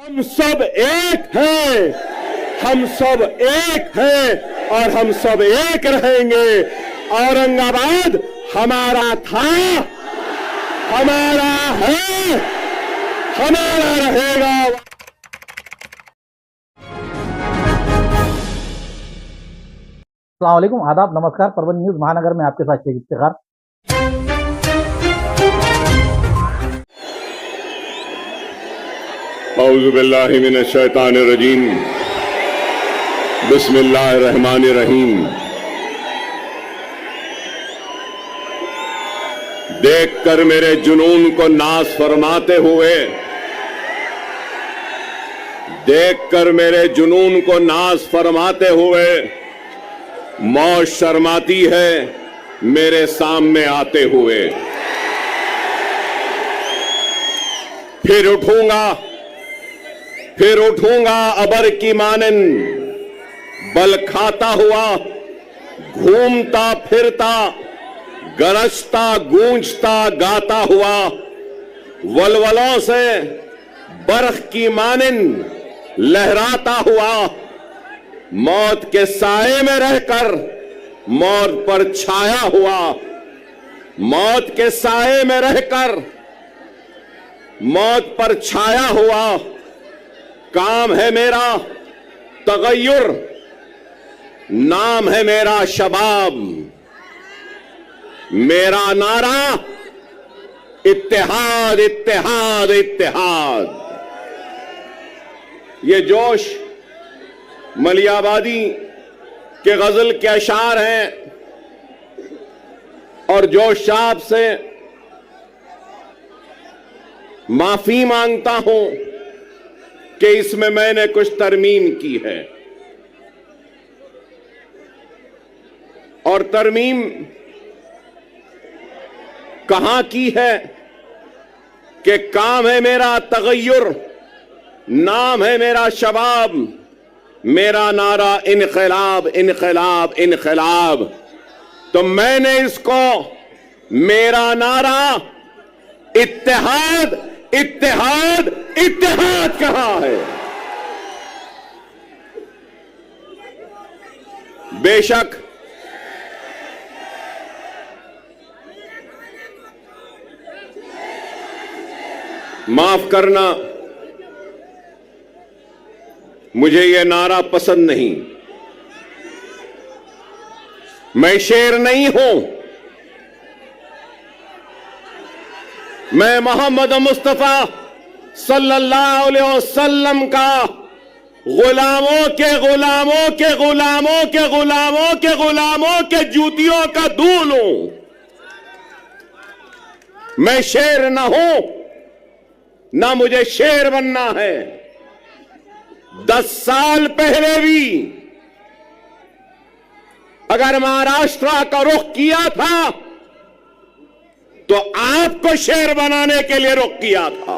हम सब एक हैं, हम सब एक हैं और हम सब एक रहेंगे। औरंगाबाद हमारा था, हमारा है, हमारा रहेगा। अस्सलाम वालेकुम, आदाब, नमस्कार। परभनी न्यूज महानगर में आपके साथ शेख इफ्तिखार। औज़ु बिल्लाहि मिनश शैतानिर रजीम, बिस्मिल्लाहिर रहमानिर रहीम। देखकर मेरे जुनून को नाज़ फरमाते हुए, देखकर मेरे जुनून को नाज़ फरमाते हुए मौत शर्माती है मेरे सामने आते हुए। फिर उठूंगा अबर की मानन, बल खाता हुआ, घूमता फिरता, गरजता गूंजता गाता हुआ, वलवलों से बरख की मानन लहराता हुआ, मौत के साए में रहकर मौत पर छाया हुआ, मौत के साए में रहकर मौत पर छाया हुआ। काम है मेरा तगय्युर, नाम है मेरा शबाब, मेरा नारा इत्तेहाद इत्तेहाद इत्तेहाद। ये जोश मलियाबादी के गजल के अशार हैं और जोश साहब से माफी मांगता हूं कि इसमें मैंने कुछ तरमीम की है। और तरमीम कहां की है कि काम है मेरा तगय्युर, नाम है मेरा शबाब, मेरा नारा इनकलाब इनकलाब इनकलाब। तो मैंने इसको मेरा नारा इत्तेहाद इत्तेहाद इत्तेहाद कहा है। बेशक माफ करना, मुझे यह नारा पसंद नहीं। मैं शेर नहीं हूं, मैं मोहम्मद मुस्तफा सल्लल्लाहु अलैहि वसल्लम का गुलामों के गुलामों के गुलामों के गुलामों के गुलामों के जूतियों का दूल हूं। मैं शेर ना हूं, ना मुझे शेर बनना है। 10 साल पहले भी अगर महाराष्ट्र का रुख किया था तो आपको शेर बनाने के लिए रुख किया था।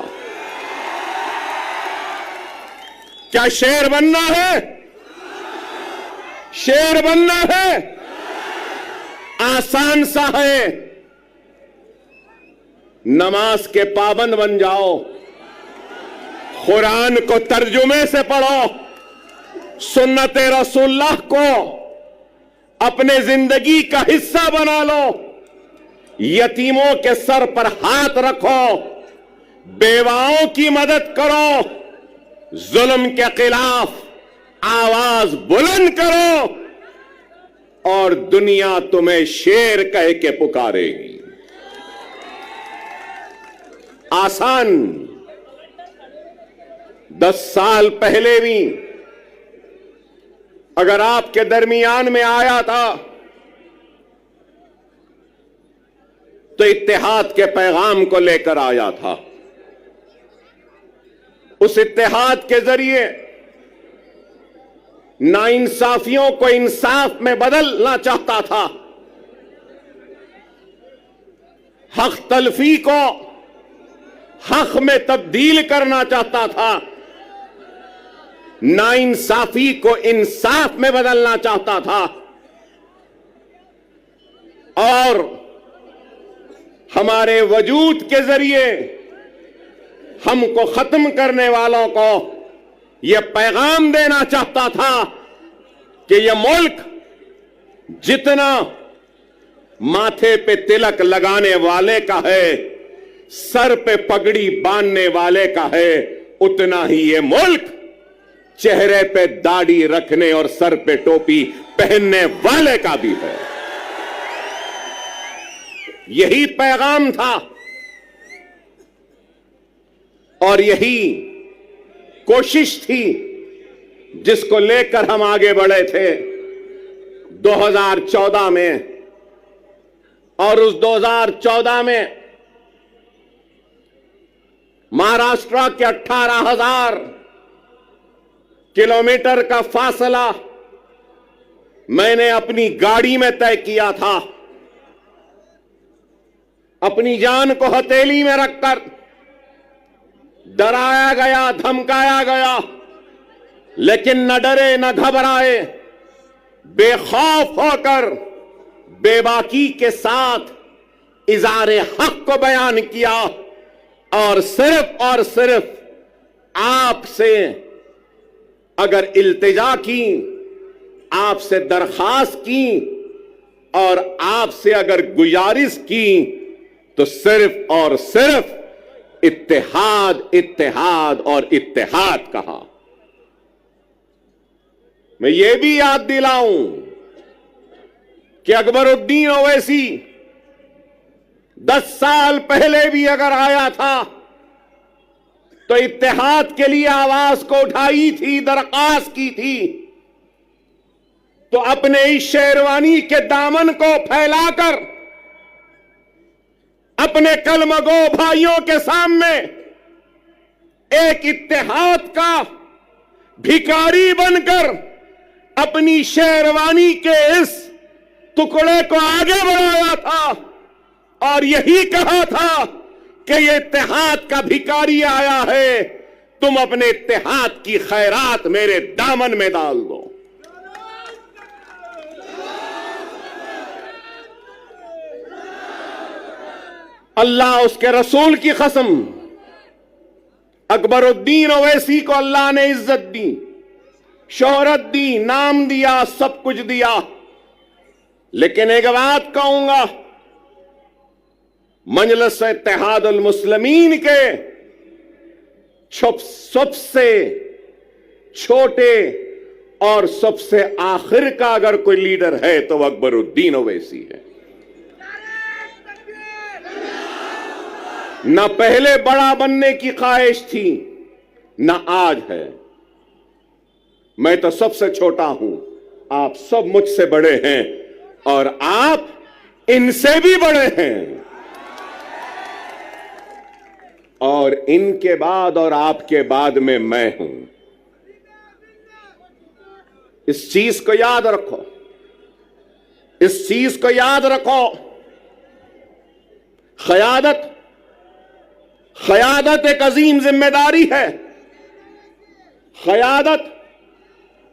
क्या शेर बनना है? शेर बनना है आसान सा है। नमाज के पाबंद बन जाओ, कुरान को तर्जुमे से पढ़ो, सुन्नते रसूलुल्लाह को अपने जिंदगी का हिस्सा बना लो, यतीमों के सर पर हाथ रखो, बेवाओं की मदद करो, जुल्म के खिलाफ आवाज बुलंद करो और दुनिया तुम्हें शेर कह के पुकारेगी। आसान 10 साल पहले भी अगर आपके दरमियान में आया था तो इत्तेहाद के पैगाम को लेकर आया था। उस इत्तेहाद के जरिए नाइंसाफियों को इंसाफ में बदलना चाहता था, हक तलफी को हक में तब्दील करना चाहता था, नाइंसाफी को इंसाफ में बदलना चाहता था और हमारे वजूद के जरिए हमको खत्म करने वालों को यह पैगाम देना चाहता था कि यह मुल्क जितना माथे पे तिलक लगाने वाले का है, सर पे पगड़ी बांधने वाले का है, उतना ही यह मुल्क चेहरे पे दाढ़ी रखने और सर पे टोपी पहनने वाले का भी है। यही पैगाम था और यही कोशिश थी जिसको लेकर हम आगे बढ़े थे 2014 में। और उस 2014 में महाराष्ट्र के 18,000 किलोमीटर का फासला मैंने अपनी गाड़ी में तय किया था, अपनी जान को हथेली में रखकर। डराया गया, धमकाया गया, लेकिन न डरे न घबराए, बेखौफ होकर बेबाकी के साथ इज़ारे हक को बयान किया और सिर्फ आपसे अगर इल्तिजा की, आपसे दरखास्त की और आपसे अगर गुजारिश की तो सिर्फ और सिर्फ इत्तेहाद, इत्तेहाद और इत्तेहाद कहा। मैं ये भी याद दिलाऊं कि अकबरुद्दीन ओवैसी 10 साल पहले भी अगर आया था तो इत्तेहाद के लिए आवाज को उठाई थी, दरखास्त की थी, तो अपने इस शेरवानी के दामन को फैलाकर अपने कलमगो भाइयों के सामने एक इत्तेहाद का भिखारी बनकर अपनी शेरवानी के इस टुकड़े को आगे बढ़ाया था और यही कहा था कि ये इत्तेहाद का भिखारी आया है, तुम अपने इत्तेहाद की खैरात मेरे दामन में डाल दो। अल्लाह उसके रसूल की कसम, अकबरुद्दीन ओवैसी को अल्लाह ने इज्जत दी, शोहरत दी, नाम दिया, सब कुछ दिया। लेकिन एक बात कहूंगा, मजलिस इत्तेहादुल मुस्लिमीन के सबसे छोटे और सबसे आखिर का अगर कोई लीडर है तो वह अकबरुद्दीन ओवैसी है। न पहले बड़ा बनने की ख्वाहिश थी, न आज है। मैं तो सबसे छोटा हूं, आप सब मुझसे बड़े हैं और आप इनसे भी बड़े हैं। और इनके बाद और आपके बाद में मैं हूं। इस चीज को याद रखो, इस चीज को याद रखो। क़यादत एक अजीम जिम्मेदारी है। क़यादत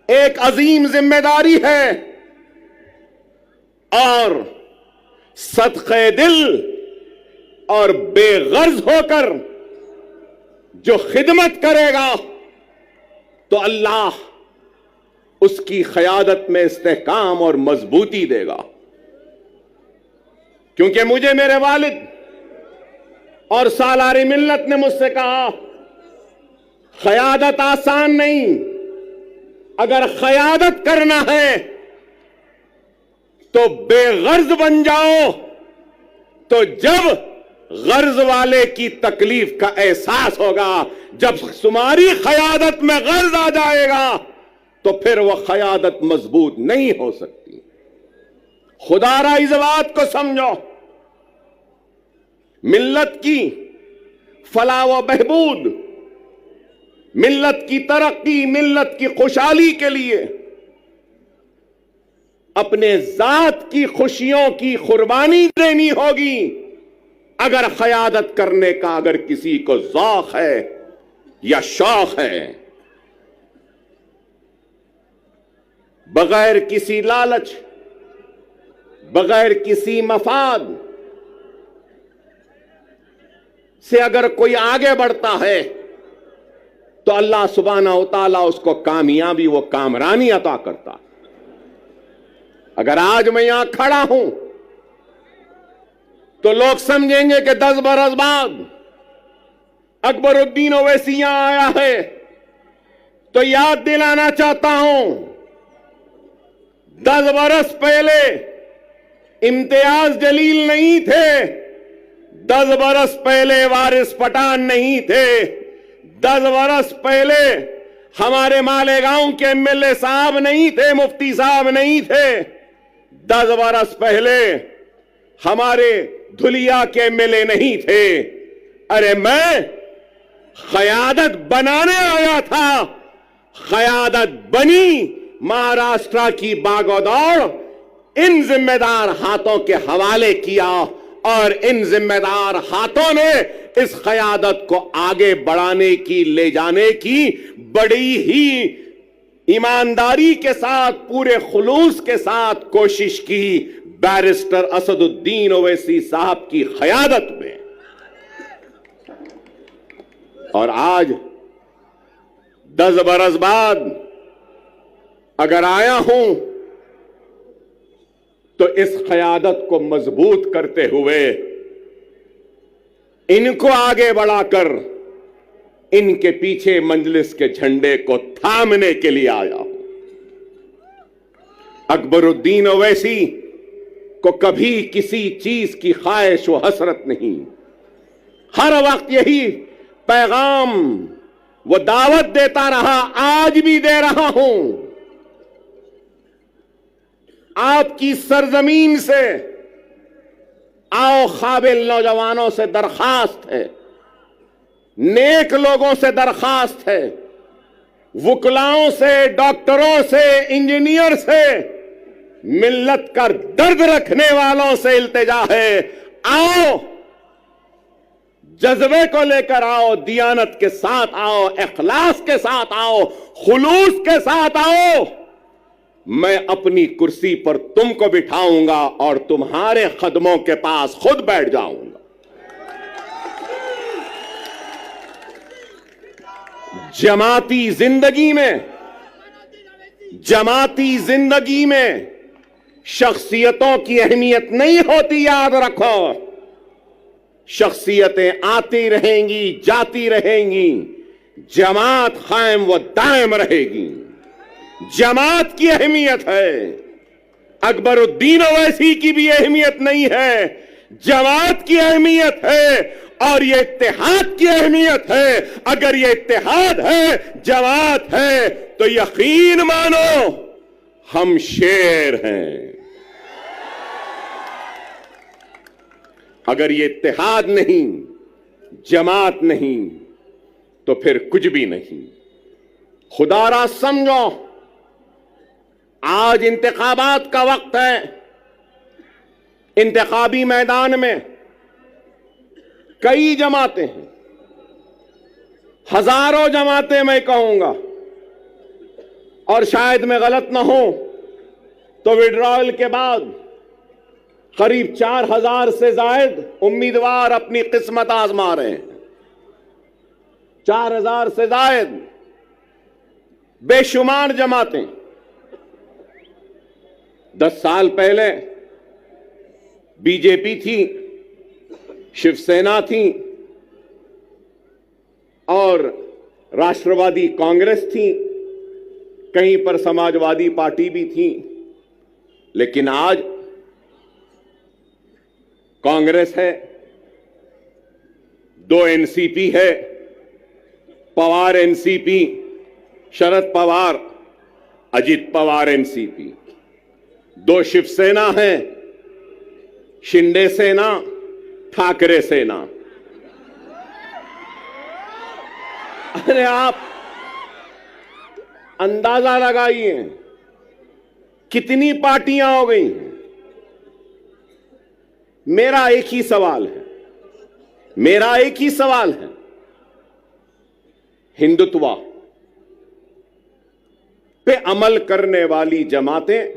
एक अजीम जिम्मेदारी है और सदक़े दिल और बेगर्ज होकर जो खिदमत करेगा तो अल्लाह उसकी क़यादत में इस्तेहकाम और मजबूती देगा। क्योंकि मुझे मेरे वालिद और सालारी मिल्लत ने मुझसे कहा, क़यादत आसान नहीं, अगर क़यादत करना है तो बेगर्ज बन जाओ, तो जब गर्ज वाले की तकलीफ का एहसास होगा, जब तुम्हारी क़यादत में गर्ज आ जाएगा तो फिर वह क़यादत मजबूत नहीं हो सकती। खुदारा इस बात को समझो, मिल्लत की फलाह व बहबूद, मिल्लत की तरक्की, मिल्लत की खुशहाली के लिए अपने जात की खुशियों की कुर्बानी देनी होगी। अगर क़यादत करने का अगर किसी को ज़ौक़ है या शौक़ है, बगैर किसी लालच, बगैर किसी मफाद से अगर कोई आगे बढ़ता है तो अल्लाह सुब्हानहू व तआला उसको कामयाबी व कामरानी अता करता। अगर आज मैं यहां खड़ा हूं तो लोग समझेंगे कि 10 बरस बाद अकबरुद्दीन ओवैसी यहां आया है, तो याद दिलाना चाहता हूं 10 बरस पहले इम्तियाज जलील नहीं थे, 10 बरस पहले वारिस पठान नहीं थे, 10 बरस पहले हमारे मालेगांव के एमएलए साहब नहीं थे, मुफ्ती साहब नहीं थे, 10 बरस पहले हमारे धुलिया के एमएलए नहीं थे। अरे मैं क़यादत बनाने आया था, क़यादत बनी, महाराष्ट्र की बागोदौड़ इन जिम्मेदार हाथों के हवाले किया और इन जिम्मेदार हाथों ने इस क़यादत को आगे बढ़ाने की, ले जाने की बड़ी ही ईमानदारी के साथ, पूरे खुलूस के साथ कोशिश की बैरिस्टर असदुद्दीन ओवैसी साहब की क़यादत में। और आज 10 बरस बाद अगर आया हूं तो इस क़यादत को मजबूत करते हुए, इनको आगे बढ़ाकर इनके पीछे मजलिस के झंडे को थामने के लिए आया हूं। अकबरुद्दीन ओवैसी को कभी किसी चीज की ख्वाहिश व हसरत नहीं, हर वक्त यही पैगाम वो दावत देता रहा, आज भी दे रहा हूं। आपकी सरजमीन से आओ, काबिल नौजवानों से दरखास्त है, नेक लोगों से दरखास्त है, वुकलाओं से, डॉक्टरों से, इंजीनियर से, मिल्लत का दर्द रखने वालों से इल्तिजा है, आओ, जज्बे को लेकर आओ, दियानत के साथ आओ, इखलास के साथ आओ, खुलूस के साथ आओ। मैं अपनी कुर्सी पर तुमको बिठाऊंगा और तुम्हारे कदमों के पास खुद बैठ जाऊंगा। जमाती जिंदगी में शख्सियतों की अहमियत नहीं होती, याद रखो। शख्सियतें आती रहेंगी, जाती रहेंगी, जमात कायम व दायम रहेगी। जमात की अहमियत है, अकबरुद्दीन ओवैसी की भी अहमियत नहीं है, जमात की अहमियत है और ये इत्तेहाद की अहमियत है। अगर ये इत्तेहाद है, जमात है, तो यकीन मानो हम शेर हैं। अगर ये इत्तेहाद नहीं, जमात नहीं, तो फिर कुछ भी नहीं। खुदारा समझो, आज इंतखाबात का वक्त है। इंतखाबी मैदान में कई जमातें हैं, हजारों जमातें मैं कहूंगा, और शायद मैं गलत ना हूं तो विड्रॉयल के बाद करीब 4000 से जायद उम्मीदवार अपनी किस्मत आजमा रहे हैं। 4000 से जायद बेशुमार जमातें। 10 साल पहले बीजेपी थी, शिवसेना थी और राष्ट्रवादी कांग्रेस थी, कहीं पर समाजवादी पार्टी भी थी। लेकिन आज कांग्रेस है, 2 एनसीपी है, पवार एनसीपी, शरद पवार, अजित पवार एनसीपी, 2 शिवसेना है, शिंदे सेना, ठाकरे सेना। अरे आप अंदाजा लगाइए कितनी पार्टियां हो गई हैं। मेरा एक ही सवाल है, हिंदुत्व पे अमल करने वाली जमातें,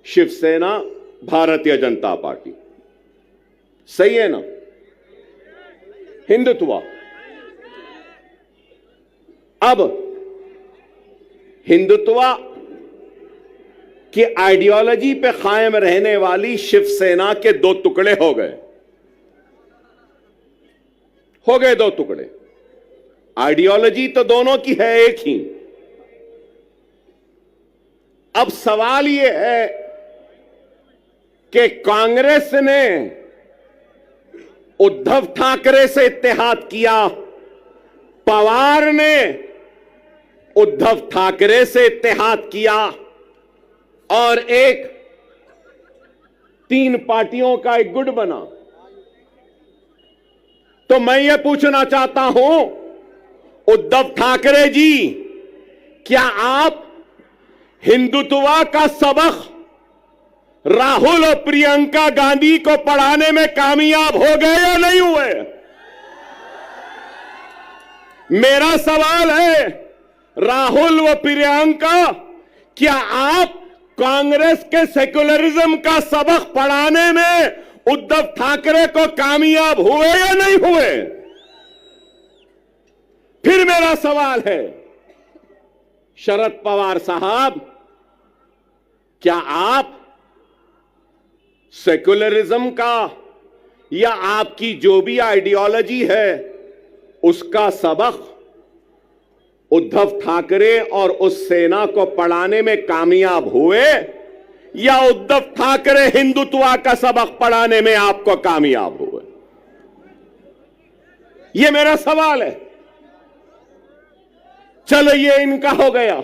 शिवसेना, भारतीय जनता पार्टी, सही है ना? हिंदुत्व। अब हिंदुत्व की आइडियोलॉजी पे कायम रहने वाली शिवसेना के दो टुकड़े हो गए दो टुकड़े। आइडियोलॉजी तो दोनों की है एक ही। अब सवाल यह है कि कांग्रेस ने उद्धव ठाकरे से इत्तेहाद किया, पवार ने उद्धव ठाकरे से इत्तेहाद किया और एक 3 पार्टियों का एक गुट बना। तो मैं ये पूछना चाहता हूं, उद्धव ठाकरे जी, क्या आप हिंदुत्व का सबक राहुल और प्रियंका गांधी को पढ़ाने में कामयाब हो गए या नहीं हुए? मेरा सवाल है, राहुल व प्रियंका, क्या आप कांग्रेस के सेक्युलरिज्म का सबक पढ़ाने में उद्धव ठाकरे को कामयाब हुए या नहीं हुए? फिर मेरा सवाल है, शरद पवार साहब, क्या आप सेक्युलरिज्म का या आपकी जो भी आइडियोलॉजी है उसका सबक उद्धव ठाकरे और उस सेना को पढ़ाने में कामयाब हुए, या उद्धव ठाकरे हिंदुत्व का सबक पढ़ाने में आपको कामयाब हुए? यह मेरा सवाल है। चलो ये इनका हो गया।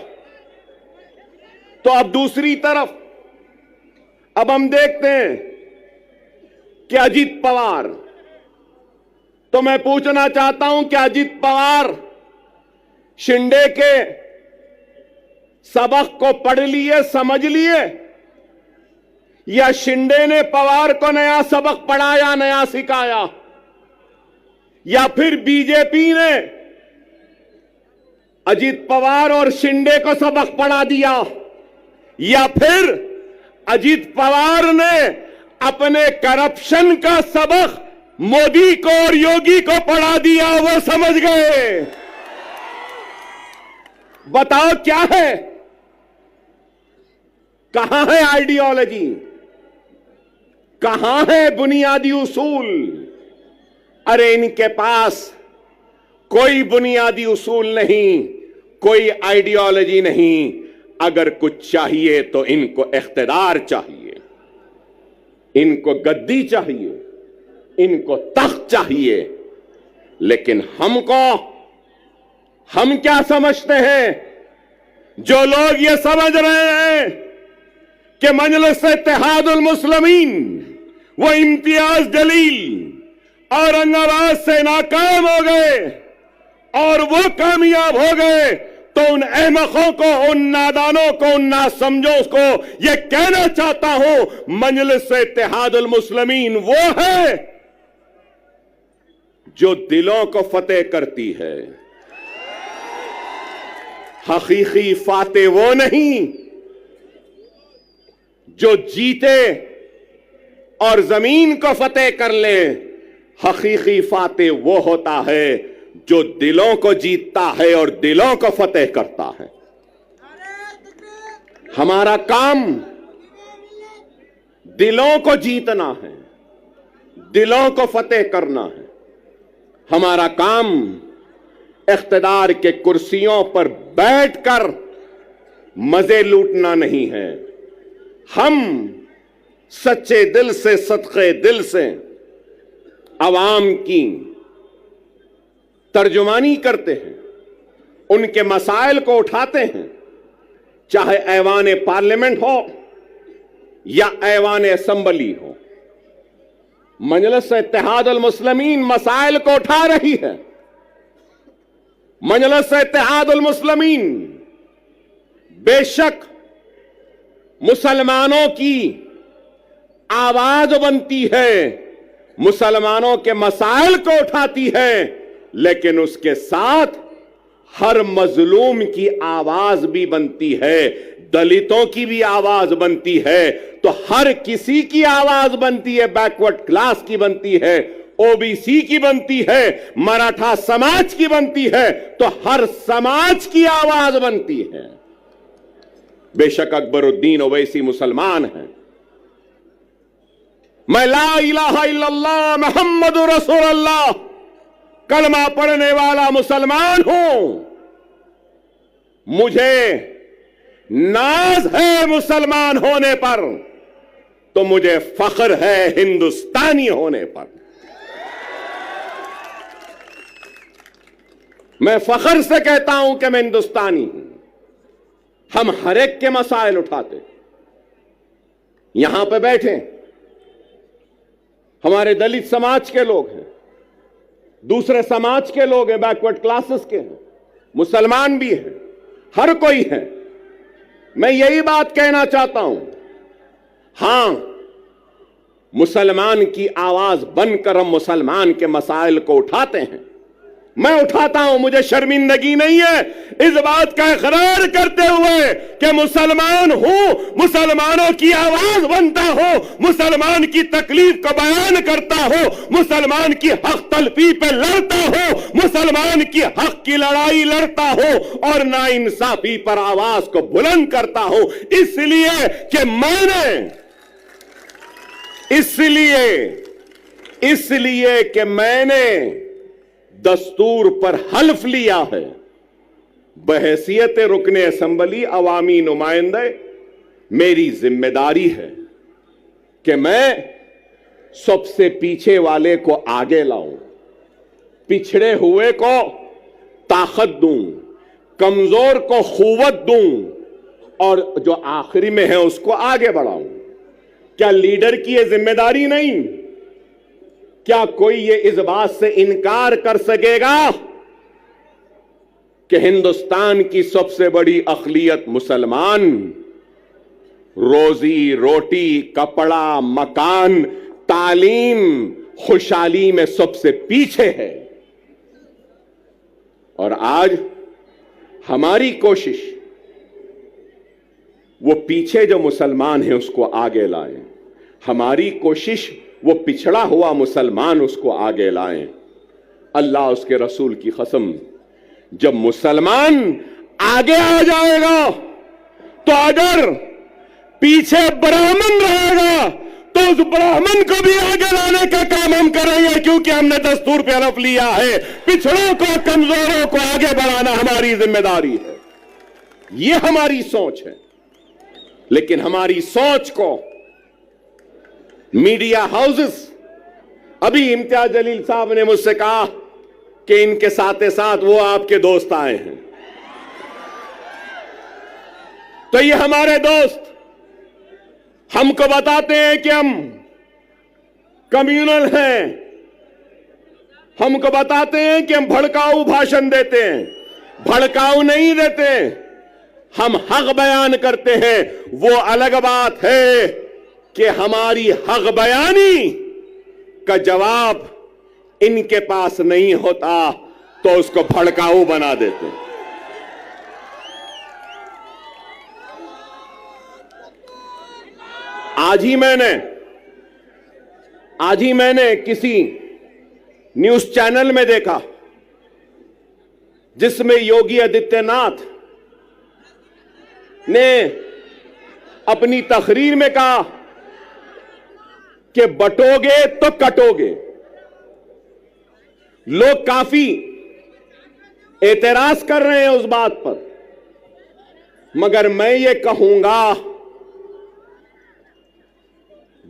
तो अब दूसरी तरफ अब हम देखते हैं कि अजीत पवार, तो मैं पूछना चाहता हूं कि अजीत पवार शिंदे के सबक को पढ़ लिए, समझ लिए, या शिंदे ने पवार को नया सबक पढ़ाया, नया सिखाया, या फिर बीजेपी ने अजीत पवार और शिंदे को सबक पढ़ा दिया, या फिर अजीत पवार ने अपने करप्शन का सबक मोदी को और योगी को पढ़ा दिया, वो समझ गए? बताओ क्या है? कहां है आइडियोलॉजी? कहां है बुनियादी उसूल? अरे इनके पास कोई बुनियादी उसूल नहीं, कोई आइडियोलॉजी नहीं। अगर कुछ चाहिए तो इनको इख्तिदार चाहिए, इनको गद्दी चाहिए, इनको तख्त चाहिए। लेकिन हम क्या समझते हैं? जो लोग ये समझ रहे हैं कि मजलिस इत्तेहादुल मुस्लिमीन वो इम्तियाज जलील औरंगाबाद से नाकाम हो गए और वो कामयाब हो गए, तो उन अहमकों को, उन नादानों को, उन नासमझों को ये कहना चाहता हूं, मजलिस इत्तेहादुल मुस्लिमीन वो है जो दिलों को फतेह करती है। हकीकी फातेह वो नहीं जो जीते और जमीन को फतेह कर ले। हकीकी फातेह वो होता है जो दिलों को जीतता है और दिलों को फतेह करता है। हमारा काम दिलों को जीतना है, दिलों को फतेह करना है। हमारा काम इख्तिदार के कुर्सियों पर बैठकर मजे लूटना नहीं है। हम सच्चे दिल से, सदके दिल से अवाम की तर्जुमानी करते हैं, उनके मसाइल को उठाते हैं, चाहे ऐवान पार्लियामेंट हो या ऐवान असेंबली हो। मजलिस इत्तेहादुल मुस्लिमीन मसाइल को उठा रही है। मजलिस इत्तेहादुल मुस्लिमीन बेशक मुसलमानों की आवाज बनती है, मुसलमानों के मसाइल को उठाती है, लेकिन उसके साथ हर मजलूम की आवाज भी बनती है, दलितों की भी आवाज बनती है, तो हर किसी की आवाज बनती है, बैकवर्ड क्लास की बनती है, ओबीसी की बनती है, मराठा समाज की बनती है, तो हर समाज की आवाज बनती है। बेशक अकबरुद्दीन ओवैसी मुसलमान हैं, मैं ला इलाहा इल्लल्लाह मुहम्मदुर रसूलुल्लाह कलमा पढ़ने वाला मुसलमान हूं। मुझे नाज है मुसलमान होने पर, तो मुझे फख्र है हिंदुस्तानी होने पर। मैं फख्र से कहता हूं कि मैं हिंदुस्तानी हूं। हम हर एक के मसाइल उठाते, यहां पे बैठे हमारे दलित समाज के लोग हैं, दूसरे समाज के लोग हैं, बैकवर्ड क्लासेस के हैं, मुसलमान भी हैं, हर कोई है। मैं यही बात कहना चाहता हूं, हां मुसलमान की आवाज बनकर हम मुसलमान के मसाइल को उठाते हैं। मैं उठाता हूं, मुझे शर्मिंदगी नहीं है इस बात का इकरार करते हुए कि मुसलमान हूं, मुसलमानों की आवाज बनता हो, मुसलमान की तकलीफ को बयान करता हो, मुसलमान की हक तलफी पे लड़ता हो, मुसलमान की हक की लड़ाई लड़ता हो और नाइंसाफी पर आवाज को बुलंद करता हो। इसलिए कि मैंने दस्तूर पर हल्फ लिया है, बहैसियत रुकने असेंबली अवामी नुमाइंदे मेरी जिम्मेदारी है कि मैं सबसे पीछे वाले को आगे लाऊं, पिछड़े हुए को ताकत दूं, कमजोर को खुवत दूं और जो आखिरी में है उसको आगे बढ़ाऊं। क्या लीडर की यह जिम्मेदारी नहीं? क्या कोई ये इस बात से इनकार कर सकेगा कि हिंदुस्तान की सबसे बड़ी अक़लियत मुसलमान रोजी रोटी, कपड़ा, मकान, तालीम, खुशहाली में सबसे पीछे है? और आज हमारी कोशिश वो पीछे जो मुसलमान है उसको आगे लाएं, हमारी कोशिश वो पिछड़ा हुआ मुसलमान उसको आगे लाएं। अल्लाह उसके रसूल की कसम, जब मुसलमान आगे आ जाएगा तो अगर पीछे ब्राह्मण रहेगा तो उस ब्राह्मण को भी आगे लाने का काम हम करेंगे, क्योंकि हमने दस्तूर पे हलफ लिया है पिछड़ों को, कमजोरों को आगे बढ़ाना हमारी जिम्मेदारी है। ये हमारी सोच है। लेकिन हमारी सोच को मीडिया हाउसेस, अभी इम्तियाज जलील साहब ने मुझसे कहा कि इनके साथ साथ वो आपके दोस्त आए हैं, तो ये हमारे दोस्त हमको बताते हैं कि हम कम्युनल हैं, हमको बताते हैं कि हम भड़काऊ भाषण देते हैं। भड़काऊ नहीं देते, हम हक बयान करते हैं। वो अलग बात है कि हमारी हक बयानी का जवाब इनके पास नहीं होता तो उसको भड़काऊ बना देते हैं। आज ही मैंने किसी न्यूज चैनल में देखा जिसमें योगी आदित्यनाथ ने अपनी तकरीर में कहा कि बटोगे तो कटोगे। लोग काफी एतराज कर रहे हैं उस बात पर, मगर मैं ये कहूंगा,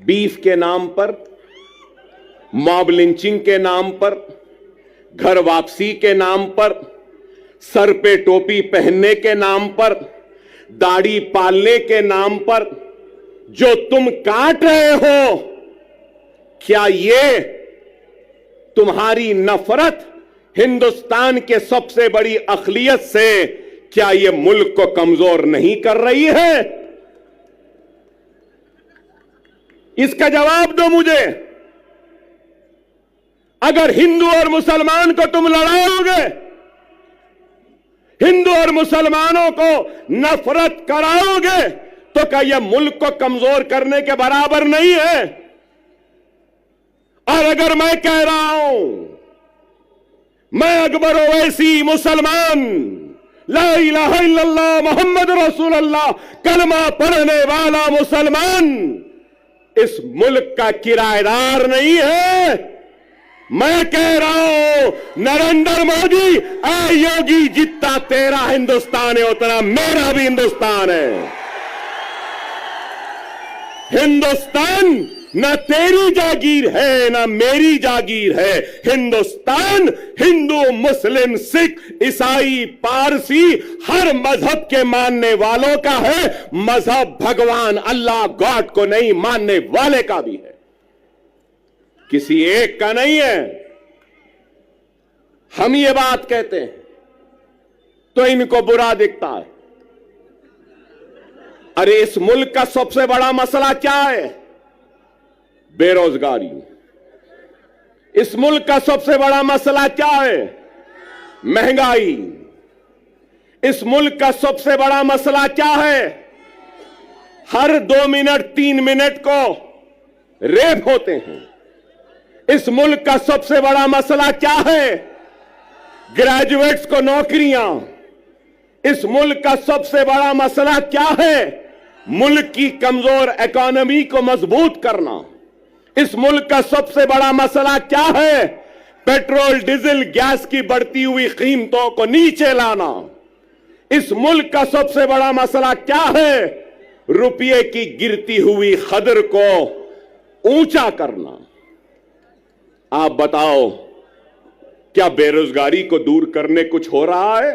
बीफ के नाम पर, मॉब लिंचिंग के नाम पर, घर वापसी के नाम पर, सर पे टोपी पहनने के नाम पर, दाढ़ी पालने के नाम पर जो तुम काट रहे हो, क्या ये तुम्हारी नफरत हिंदुस्तान के सबसे बड़ी अक़लियत से, क्या ये मुल्क को कमजोर नहीं कर रही है? इसका जवाब दो मुझे। अगर हिंदू और मुसलमान को तुम लड़ाओगे, हिंदू और मुसलमानों को नफरत कराओगे, तो क्या यह मुल्क को कमजोर करने के बराबर नहीं है? और अगर मैं कह रहा हूं मैं अकबर ओवैसी मुसलमान ला इलाहा इल्लल्लाह मोहम्मद रसूलुल्लाह कलमा पढ़ने वाला मुसलमान इस मुल्क का किराएदार नहीं है। मैं कह रहा हूं नरेंद्र मोदी, ऐ योगी, जितना तेरा हिंदुस्तान है उतना मेरा भी हिंदुस्तान है। हिंदुस्तान न तेरी जागीर है न मेरी जागीर है। हिंदुस्तान हिंदू, मुस्लिम, सिख, ईसाई, पारसी हर मजहब के मानने वालों का है। मजहब भगवान अल्लाह गॉड को नहीं मानने वाले का भी है, किसी एक का नहीं है। हम ये बात कहते हैं तो इनको बुरा दिखता है। अरे इस मुल्क का सबसे बड़ा मसला क्या है? बेरोजगारी। इस मुल्क का सबसे बड़ा मसला क्या है? महंगाई। इस मुल्क का सबसे बड़ा मसला क्या है? हर 2 मिनट 3 मिनट को रेप होते हैं। इस मुल्क का सबसे बड़ा मसला क्या है? ग्रेजुएट्स को नौकरियां। इस मुल्क का सबसे बड़ा मसला क्या है? मुल्क की कमजोर इकोनॉमी को मजबूत करना। इस मुल्क का सबसे बड़ा मसला क्या है? पेट्रोल, डीजल, गैस की बढ़ती हुई कीमतों को नीचे लाना। इस मुल्क का सबसे बड़ा मसला क्या है? रुपये की गिरती हुई कदर को ऊंचा करना। आप बताओ, क्या बेरोजगारी को दूर करने कुछ हो रहा है?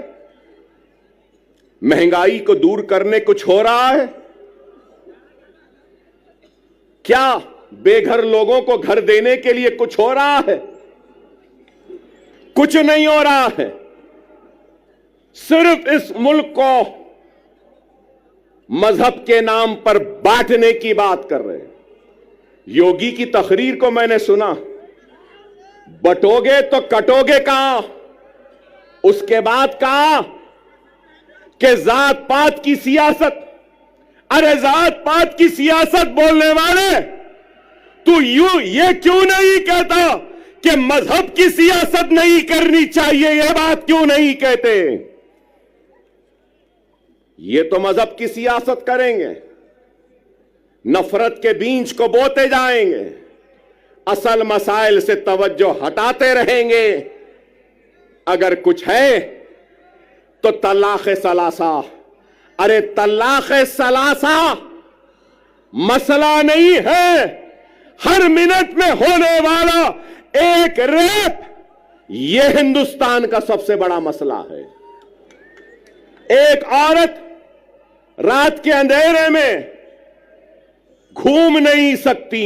महंगाई को दूर करने कुछ हो रहा है? क्या बेघर लोगों को घर देने के लिए कुछ हो रहा है? कुछ नहीं हो रहा है। सिर्फ इस मुल्क को मजहब के नाम पर बांटने की बात कर रहे हैं। योगी की तकरीर को मैंने सुना, बटोगे तो कटोगे कहां? उसके बाद कहा कि जात पात की सियासत। अरे जात पात की सियासत बोलने वाले, तू ये क्यों नहीं कहता कि मजहब की सियासत नहीं करनी चाहिए? यह बात क्यों नहीं कहते? ये तो मजहब की सियासत करेंगे, नफरत के बीज को बोते जाएंगे, असल मसाइल से तवज्जो हटाते रहेंगे। अगर कुछ है तो तलाक़ सलासा। अरे तलाक़ सलासा मसला नहीं है। हर मिनट में होने वाला एक रेप, यह हिंदुस्तान का सबसे बड़ा मसला है। एक औरत रात के अंधेरे में घूम नहीं सकती,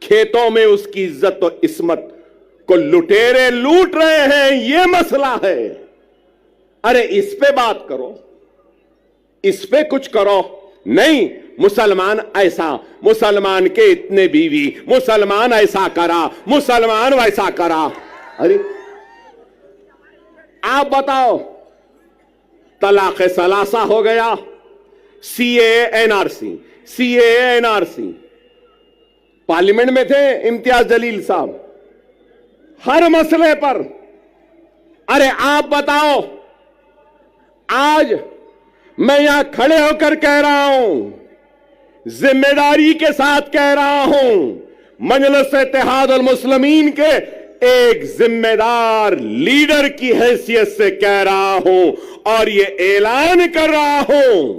खेतों में उसकी इज्जत और इस्मत को लुटेरे लूट रहे हैं, यह मसला है। अरे इस पे बात करो, इस पे कुछ करो। नहीं, मुसलमान ऐसा, मुसलमान के इतने बीवी, मुसलमान ऐसा करा, मुसलमान वैसा करा। अरे आप बताओ, तलाक़ सलासा हो गया, CAA NRC, CAA NRC. Parliament में थे इम्तियाज जलील साहब, हर मसले पर। अरे आप बताओ, आज मैं यहां खड़े होकर कह रहा हूं, जिम्मेदारी के साथ कह रहा हूं, मजलिस इत्तेहादुल मुस्लिमीन के एक जिम्मेदार लीडर की हैसियत से कह रहा हूं और ये ऐलान कर रहा हूं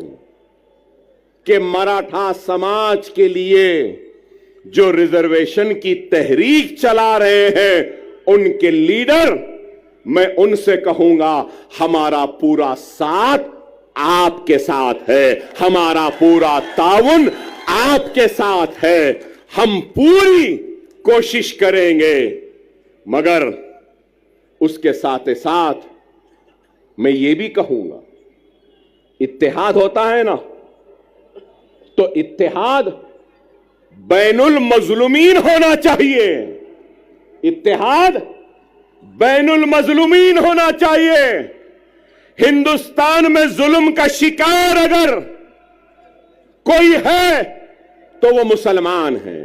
कि मराठा समाज के लिए जो रिजर्वेशन की तहरीक चला रहे हैं, उनके लीडर, मैं उनसे कहूंगा, हमारा पूरा साथ आपके साथ है, हमारा पूरा ताउन आपके साथ है। हम पूरी कोशिश करेंगे, मगर उसके साथ साथ मैं ये भी कहूंगा, इत्तेहाद होता है ना, तो इत्तेहाद बैनुल मजलूमीन होना चाहिए। इत्तेहाद बैनुल मजलूमीन होना चाहिए। हिंदुस्तान में जुल्म का शिकार अगर कोई है तो वो मुसलमान है।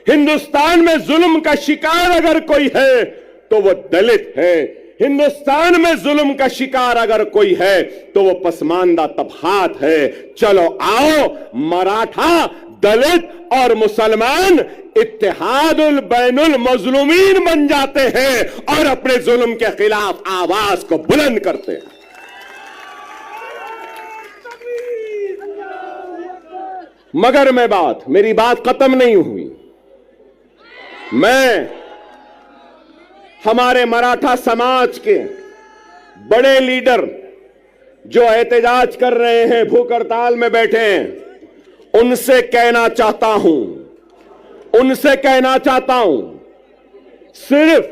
हिंदुस्तान में जुल्म का शिकार अगर कोई है तो वो दलित है। हिंदुस्तान में जुल्म का शिकार अगर कोई है तो वो पसमानदा तबकात है। चलो आओ, मराठा, दलित और मुसलमान इत्तेहादुल बैनुल मजलूमीन बन जाते हैं और अपने जुल्म के खिलाफ आवाज को बुलंद करते हैं। मगर मेरी बात खत्म नहीं हुई। मैं हमारे मराठा समाज के बड़े लीडर जो एहतजाज कर रहे हैं, भूख हड़ताल में बैठे हैं, उनसे कहना चाहता हूं, सिर्फ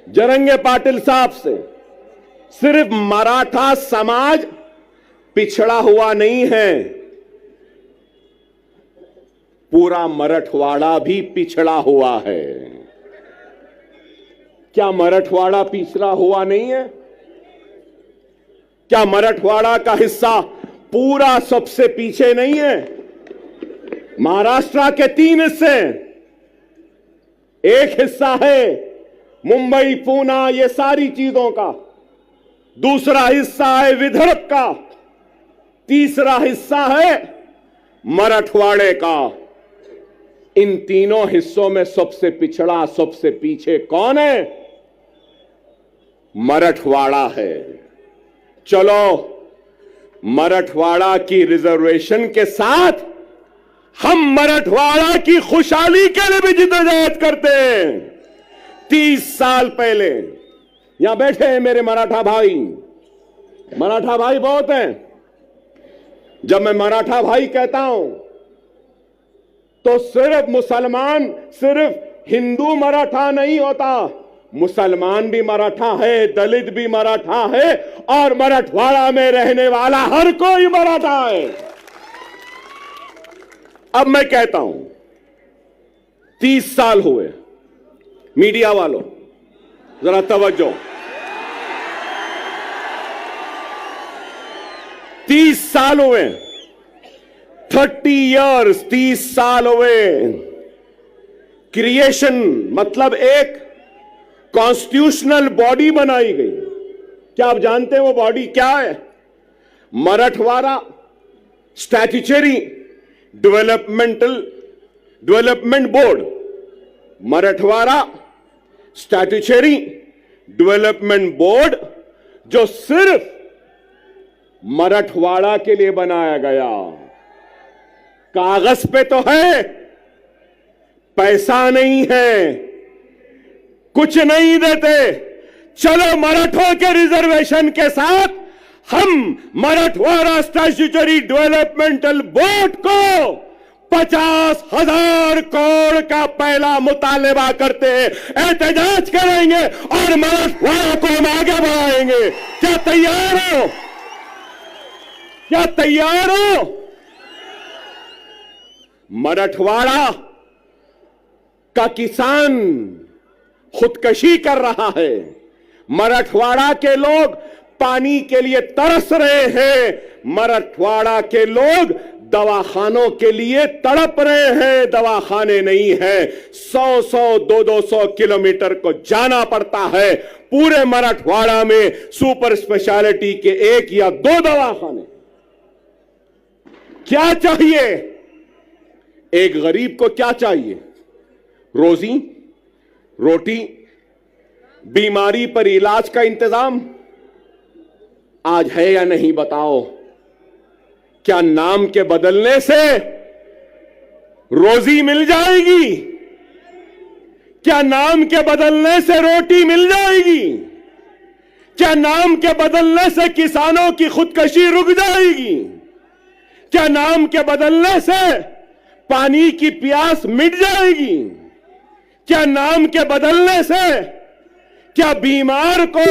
जरंगे पाटिल साहब से सिर्फ मराठा समाज पिछड़ा हुआ नहीं है, पूरा मराठवाड़ा भी पिछड़ा हुआ है। क्या मराठवाड़ा पिछड़ा हुआ नहीं है? क्या मराठवाड़ा का हिस्सा पूरा सबसे पीछे नहीं है? महाराष्ट्र के 3 हिस्से, एक हिस्सा है मुंबई, पूना, ये सारी चीजों का, दूसरा हिस्सा है विदर्भ का, तीसरा हिस्सा है मराठवाड़े का। इन तीनों हिस्सों में सबसे पिछड़ा, सबसे पीछे कौन है? मराठवाड़ा है। चलो, मराठवाड़ा की रिजर्वेशन के साथ हम मराठवाड़ा की खुशहाली के लिए भी जिद्दोजहद करते हैं। 30 साल पहले यहां बैठे हैं मेरे मराठा भाई बहुत हैं। जब मैं मराठा भाई कहता हूं तो सिर्फ मुसलमान, सिर्फ हिंदू मराठा नहीं होता, मुसलमान भी मराठा है, दलित भी मराठा है और मराठवाड़ा में रहने वाला हर कोई मराठा है। अब मैं कहता हूं, 30 साल हुए, मीडिया वालों जरा तवज्जो, 30 साल हुए, 30 इयर्स, 30 साल हुए। क्रिएशन मतलब एक कॉन्स्टिट्यूशनल बॉडी बनाई गई। क्या आप जानते हैं वो बॉडी क्या है? Marathwada statutory development board. Marathwada statutory development board जो सिर्फ मराठवाड़ा के लिए बनाया गया। कागज पे तो है, पैसा नहीं है, कुछ नहीं देते। चलो, मराठों के रिजर्वेशन के साथ हम मराठवाड़ा स्टैट्यूटरी डेवलपमेंटल बोर्ड को 50,000 करोड़ का पहला मुतालबा करते हैं, एहतजाज करेंगे और मराठवाड़ा को हम आगे बढ़ाएंगे। क्या तैयार हो? क्या तैयार हो? मराठवाड़ा का किसान खुदकशी कर रहा है। मराठवाड़ा के लोग पानी के लिए तरस रहे हैं। मराठवाड़ा के लोग दवाखानों के लिए तड़प रहे हैं, दवाखाने नहीं है। 100-100, 200-200 किलोमीटर को जाना पड़ता है। पूरे मराठवाड़ा में सुपर स्पेशलिटी के 1 या 2 दवाखाने। क्या चाहिए? एक गरीब को क्या चाहिए? रोजी, रोटी, बीमारी पर इलाज का इंतजाम आज है या नहीं बताओ? क्या नाम के बदलने से रोजी मिल जाएगी? क्या नाम के बदलने से रोटी मिल जाएगी? क्या नाम के बदलने से किसानों की खुदकशी रुक जाएगी? क्या नाम के बदलने से पानी की प्यास मिट जाएगी? क्या नाम के बदलने से क्या बीमार को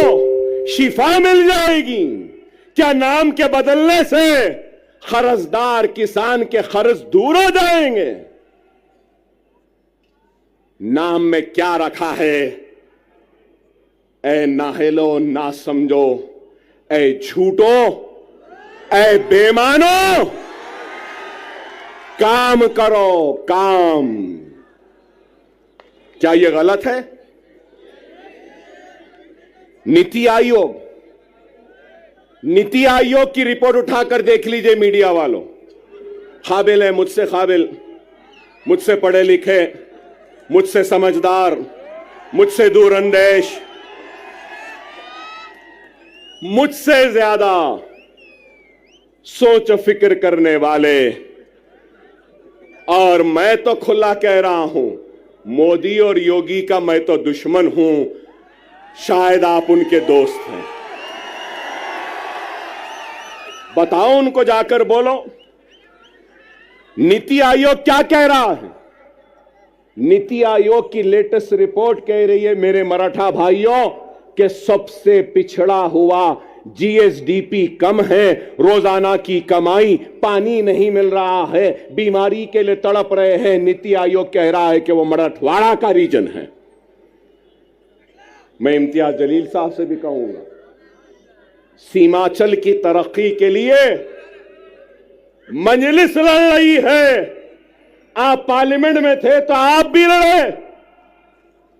शिफा मिल जाएगी? क्या नाम के बदलने से कर्जदार किसान के कर्ज दूर हो जाएंगे? नाम में क्या रखा है? ऐ नाहेलो ना समझो, ऐ झूठो, ऐ बेमानो, काम करो काम। क्या यह गलत है? नीति आयोग की रिपोर्ट उठाकर देख लीजिए मीडिया वालों। काबिल है, मुझसे काबिल, मुझसे पढ़े लिखे, मुझसे समझदार, मुझसे दूरअंदेश, मुझसे ज्यादा सोच फिक्र करने वाले, और मैं तो खुला कह रहा हूं, मोदी और योगी का मैं तो दुश्मन हूं, शायद आप उनके दोस्त हैं। बताओ, उनको जाकर बोलो। नीति आयोग क्या कह रहा है? नीति आयोग की लेटेस्ट रिपोर्ट कह रही है, मेरे मराठा भाइयों, कि सबसे पिछड़ा हुआ जीएसडीपी कम है, रोजाना की कमाई, पानी नहीं मिल रहा है, बीमारी के लिए तड़प रहे हैं। नीति आयोग कह रहा है कि वो मराठवाड़ा का रीजन है। मैं इम्तियाज जलील साहब से भी कहूंगा, सीमांचल की तरक्की के लिए मजलिस लड़ रही है। आप पार्लियामेंट में थे तो आप भी लड़े,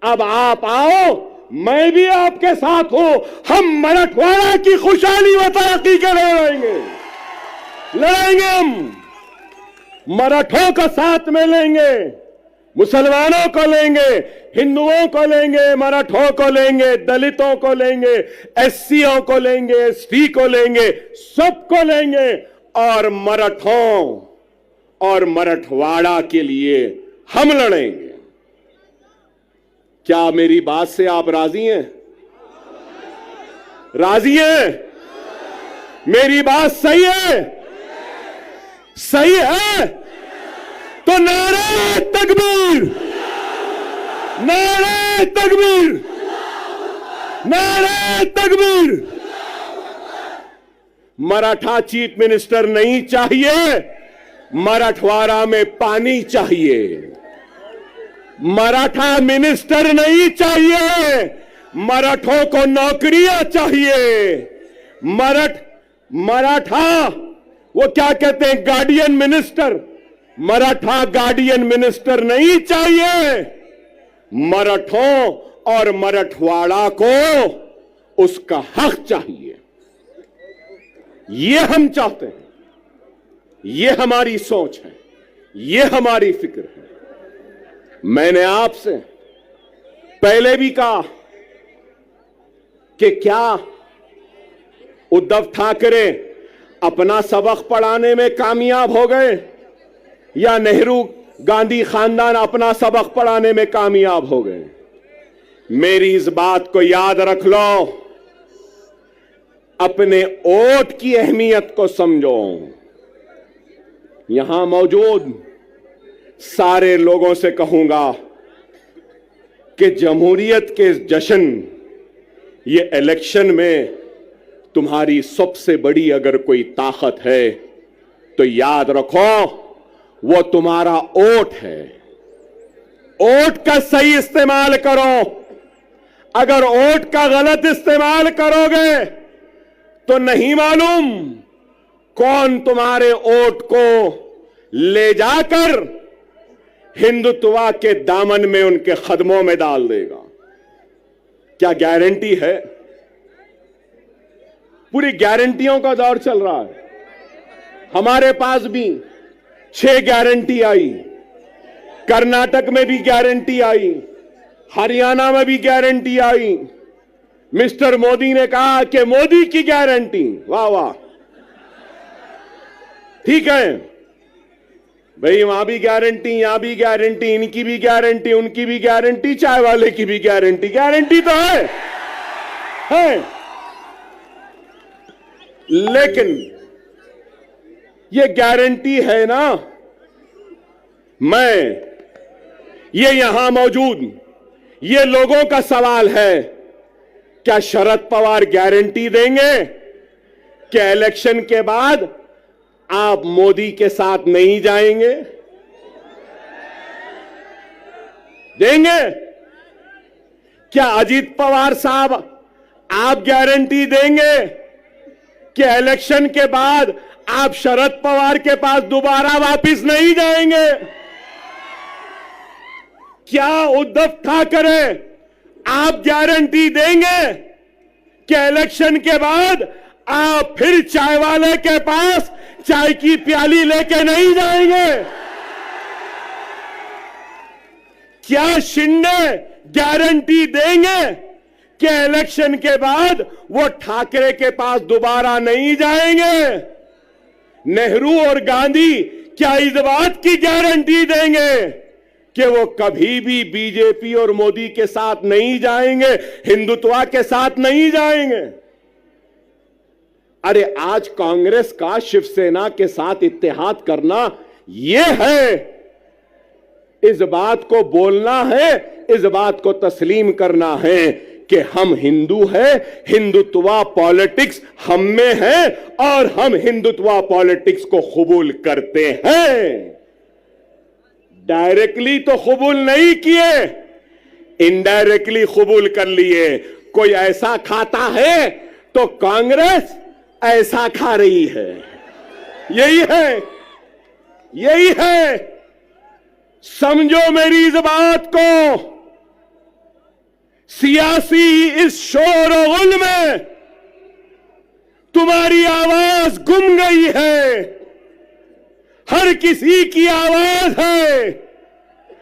अब आप आओ, मैं भी आपके साथ हूं। हम मराठवाड़ा की खुशहाली व तरक्की के लिए लड़ेंगे। हम मराठों का साथ में लेंगे, मुसलमानों को लेंगे, हिंदुओं को लेंगे, मराठों को लेंगे, दलितों को लेंगे, एससीओ को लेंगे, एसटी को लेंगे, सबको लेंगे, और मराठों और मराठवाड़ा के लिए हम लड़ेंगे। क्या मेरी बात से आप राजी हैं? राजी हैं? मेरी बात सही है? सही है तो नारे तकबीर, नारे तकबीर, नारे तकबीर। मराठा चीफ मिनिस्टर नहीं चाहिए, मराठवाड़ा में पानी चाहिए। मराठा मिनिस्टर नहीं चाहिए, मराठों को नौकरियां चाहिए। मराठा वो क्या कहते हैं, guardian minister, Maratha guardian minister नहीं चाहिए। मराठों और मराठवाड़ा को उसका हक चाहिए। ये हम चाहते हैं, ये हमारी सोच है, ये हमारी फिक्र है। मैंने आपसे पहले भी कहा कि क्या उद्धव ठाकरे अपना सबक पढ़ाने में कामयाब हो गए, या नेहरू गांधी खानदान अपना सबक पढ़ाने में कामयाब हो गए? मेरी इस बात को याद रख लो, अपने वोट की अहमियत को समझो। यहां मौजूद सारे लोगों से कहूंगा कि जमहूरियत के जश्न, ये इलेक्शन में तुम्हारी सबसे बड़ी अगर कोई ताकत है तो याद रखो, वो तुम्हारा वोट है। वोट का सही इस्तेमाल करो। अगर वोट का गलत इस्तेमाल करोगे तो नहीं मालूम कौन तुम्हारे वोट को ले जाकर हिंदुत्व के दामन में, उनके कदमों में डाल देगा। क्या गारंटी है? पूरी गारंटियों का दौर चल रहा है। हमारे पास भी 6 गारंटी आई, कर्नाटक में भी गारंटी आई, हरियाणा में भी गारंटी आई। मिस्टर मोदी ने कहा कि मोदी की गारंटी, वाह वाह, ठीक है भाई, वहां भी गारंटी, यहां भी गारंटी, इनकी भी गारंटी, उनकी भी गारंटी, चाय वाले की भी गारंटी। गारंटी तो है। लेकिन ये गारंटी है ना, ये यहां मौजूद ये लोगों का सवाल है, क्या शरद पवार गारंटी देंगे कि इलेक्शन के बाद आप मोदी के साथ नहीं जाएंगे? देंगे? क्या अजीत पवार साहब आप गारंटी देंगे कि इलेक्शन के बाद आप शरद पवार के पास दोबारा वापस नहीं जाएंगे? क्या उद्धव ठाकरे आप गारंटी देंगे कि इलेक्शन के बाद आप फिर चाय वाले के पास चाय की प्याली लेके नहीं जाएंगे? क्या शिंदे गारंटी देंगे कि इलेक्शन के बाद वो ठाकरे के पास दोबारा नहीं जाएंगे? नेहरू और गांधी क्या इस बात की गारंटी देंगे कि वो कभी भी बीजेपी और मोदी के साथ नहीं जाएंगे, हिंदुत्व के साथ नहीं जाएंगे? अरे आज कांग्रेस का शिवसेना के साथ इत्तेहाद करना यह है, इस बात को बोलना है, इस बात को तस्लीम करना है कि हम हिंदू हैं, हिंदुत्व पॉलिटिक्स हम में है और हम हिंदुत्व पॉलिटिक्स को कबूल करते हैं। डायरेक्टली तो कबूल नहीं किए, इनडायरेक्टली कबूल कर लिए। कोई ऐसा खाता है तो कांग्रेस ऐसा खा रही है। यही है, यही है। समझो मेरी इस बात को। सियासी इस शोर-ओ-गुल में तुम्हारी आवाज गुम गई है। हर किसी की आवाज है।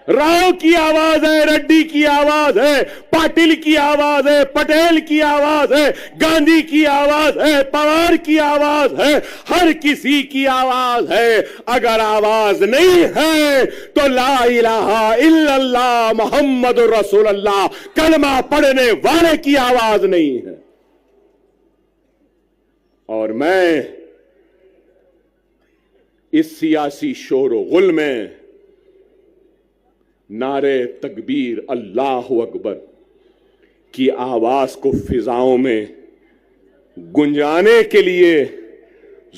राव की आवाज है, रेड्डी की आवाज है, पाटिल की आवाज है, पटेल की आवाज है, गांधी की आवाज है, पवार की आवाज है, हर किसी की आवाज है। अगर आवाज नहीं है तो ला इलाहा इल्लल्लाह मुहम्मदुर रसूलुल्लाह कलमा पढ़ने वाले की आवाज नहीं है। और मैं इस सियासी शोर-ओ-गुल में नारे तकबीर अल्लाह अकबर की आवाज को फिजाओं में गुंजाने के लिए,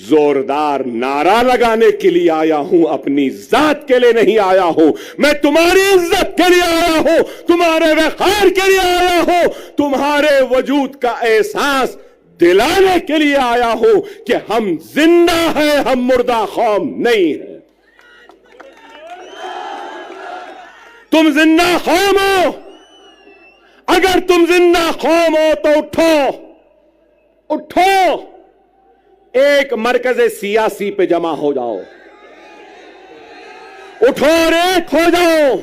जोरदार नारा लगाने के लिए आया हूं। अपनी जात के लिए नहीं आया हूं। मैं तुम्हारी इज्जत के लिए आया हूं, तुम्हारे वक़ार के लिए आया हूं, तुम्हारे वजूद का एहसास दिलाने के लिए आया हूं कि हम जिंदा हैं, हम मुर्दा कौम नहीं है। तुम जिंदा कौम हो। अगर तुम जिंदा कौम हो तो उठो, उठो, एक मरकज़े सियासी पे जमा हो जाओ। उठो और एक हो जाओ।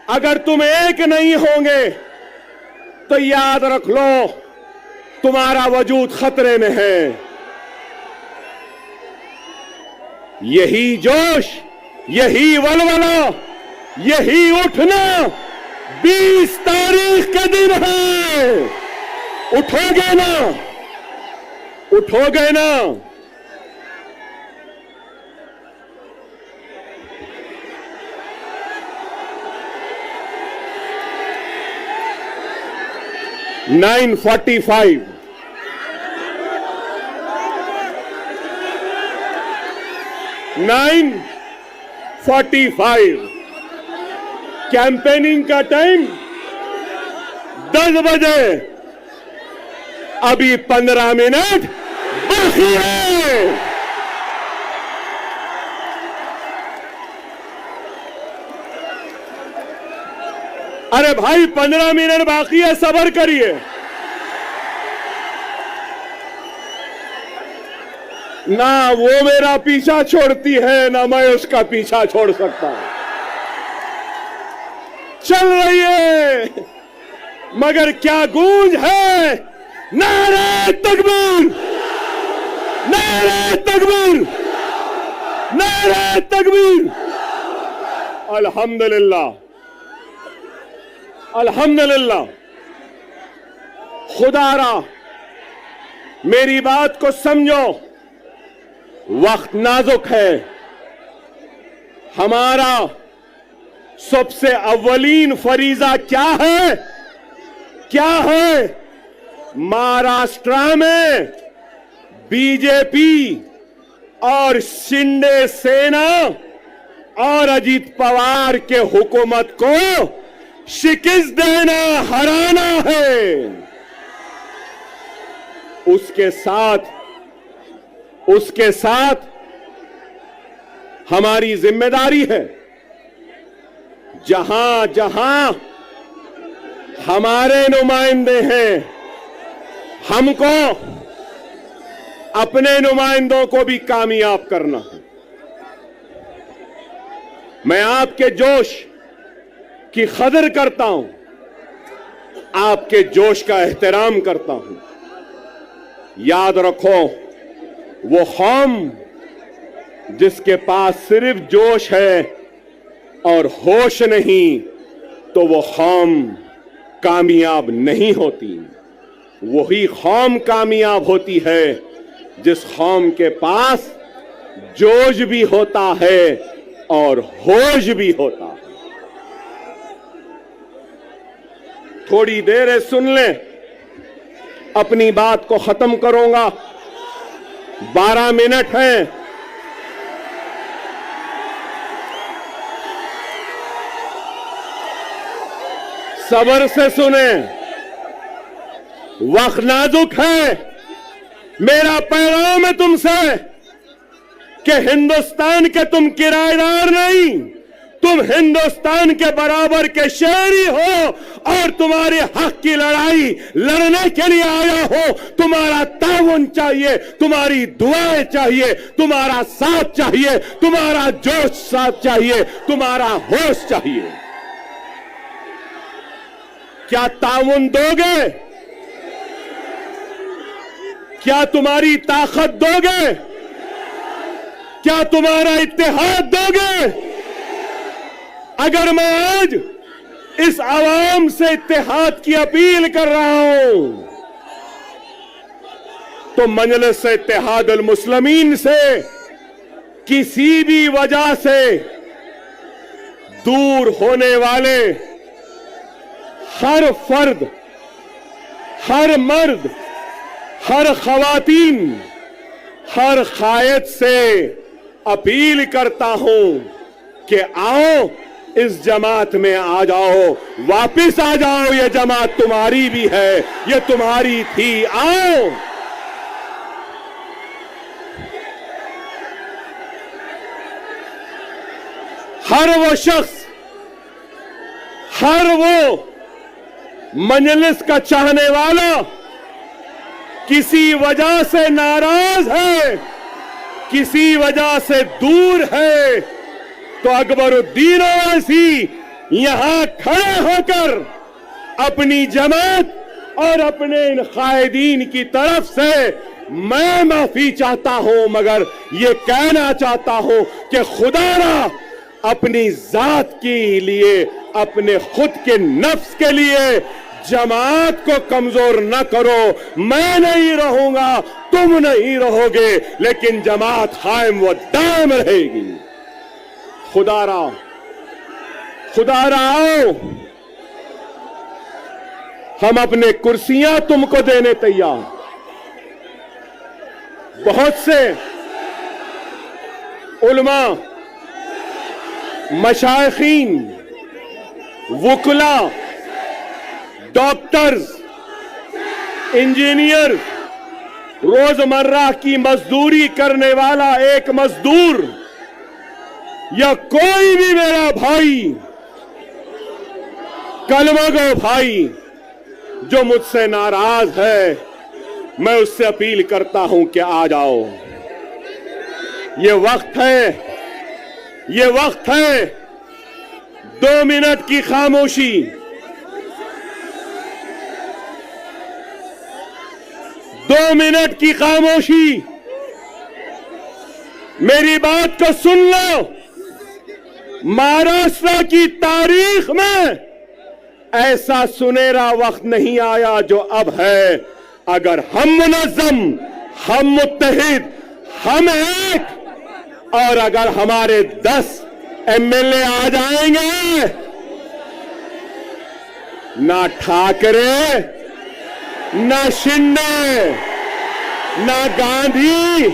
अगर तुम एक नहीं होंगे तो याद रख लो तुम्हारा वजूद खतरे में है। यही जोश, यही वलवला, यही उठना 20 तारीख के दिन है। उठोगे ना? उठोगे ना? (9:45) 9:45 कैंपेनिंग का टाइम 10 बजे। अभी 15 मिनट बाकी है। अरे भाई 15 मिनट बाकी है, सब्र करिए। ना वो मेरा पीछा छोड़ती है, ना मैं उसका पीछा छोड़ सकता हूं। चल रही है, मगर क्या गूंज है। नारे तकबीर, नारे तकबीर, नारे तकबीर। अल्हम्दुलिल्लाह, अल्हम्दुलिल्लाह। खुदारा मेरी बात को समझो, वक्त नाजुक है। हमारा सबसे अव्वलीन फरीजा क्या है? क्या है? महाराष्ट्र में बीजेपी और शिंदे सेना और अजीत पवार के हुकूमत को शिकस्त देना, हराना है। उसके साथ हमारी जिम्मेदारी है जहां जहां हमारे नुमाइंदे हैं, हमको अपने नुमाइंदों को भी कामयाब करना है। मैं आपके जोश की कदर करता हूं, आपके जोश का एहतराम करता हूं। याद रखो, वो कौम जिसके पास सिर्फ जोश है और होश नहीं, तो वो कौम कामयाब नहीं होती। वही कौम कामयाब होती है जिस कौम के पास जोश भी होता है और होश भी होता है। थोड़ी देर है, सुन लें, अपनी बात को खत्म करूंगा। 12 मिनट हैं। सब्र से सुने, वक्त नाजुक है। मेरा पैगाम है तुमसे कि हिंदुस्तान के तुम किराएदार नहीं, तुम हिंदुस्तान के बराबर के शहरी हो और तुम्हारे हक की लड़ाई लड़ने के लिए आया हो। तुम्हारा ताउन चाहिए, तुम्हारी दुआएं चाहिए, तुम्हारा साथ चाहिए, तुम्हारा जोश साथ चाहिए, तुम्हारा होश चाहिए। क्या ताउन दोगे? क्या तुम्हारी ताकत दोगे? क्या तुम्हारा इत्तेहाद दोगे? अगर मैं आज इस आवाम से इत्तेहाद की अपील कर रहा हूं, तो मजलिस इत्तेहाद अल मुस्लिमीन से किसी भी वजह से दूर होने वाले हर फर्द, हर मर्द, हर खवातीन, हर कायद से अपील करता हूं कि आओ, इस जमात में आ जाओ, वापिस आ जाओ। ये जमात तुम्हारी भी है, ये तुम्हारी थी, आओ। हर वो शख्स, हर वो मजलिस का चाहने वाला किसी वजह से नाराज है, किसी वजह से दूर है, तो अकबरुद्दीन ओवैसी यहां खड़े होकर अपनी जमात और अपने इन कायदीन की तरफ से मैं माफी चाहता हूं, मगर ये कहना चाहता हूं कि खुदारा अपनी जात के लिए, अपने खुद के नफ्स के लिए जमात को कमजोर न करो। मैं नहीं रहूंगा, तुम नहीं रहोगे, लेकिन जमात कायम व दायम रहेगी। खुदारा, खुदारा आओ, हम अपने कुर्सियां तुमको देने तैयार। बहुत से उलमा, मशाइखीन, वुकला, डॉक्टर्स, इंजीनियर, रोजमर्रा की मजदूरी करने वाला एक मजदूर या कोई भी मेरा भाई, कलमगो भाई जो मुझसे नाराज है, मैं उससे अपील करता हूं कि आ जाओ। ये वक्त है, ये वक्त है 2 मिनट की खामोशी। 2 मिनट की खामोशी। मेरी बात को सुन लो। महाराष्ट्र की तारीख में ऐसा सुनहरा वक्त नहीं आया जो अब है। अगर हम मुनज़्ज़म, हम मुत्तहिद, हम एक, और अगर हमारे 10 एमएलए आ जाएंगे, ना ठाकरे, ना शिंदे, ना गांधी,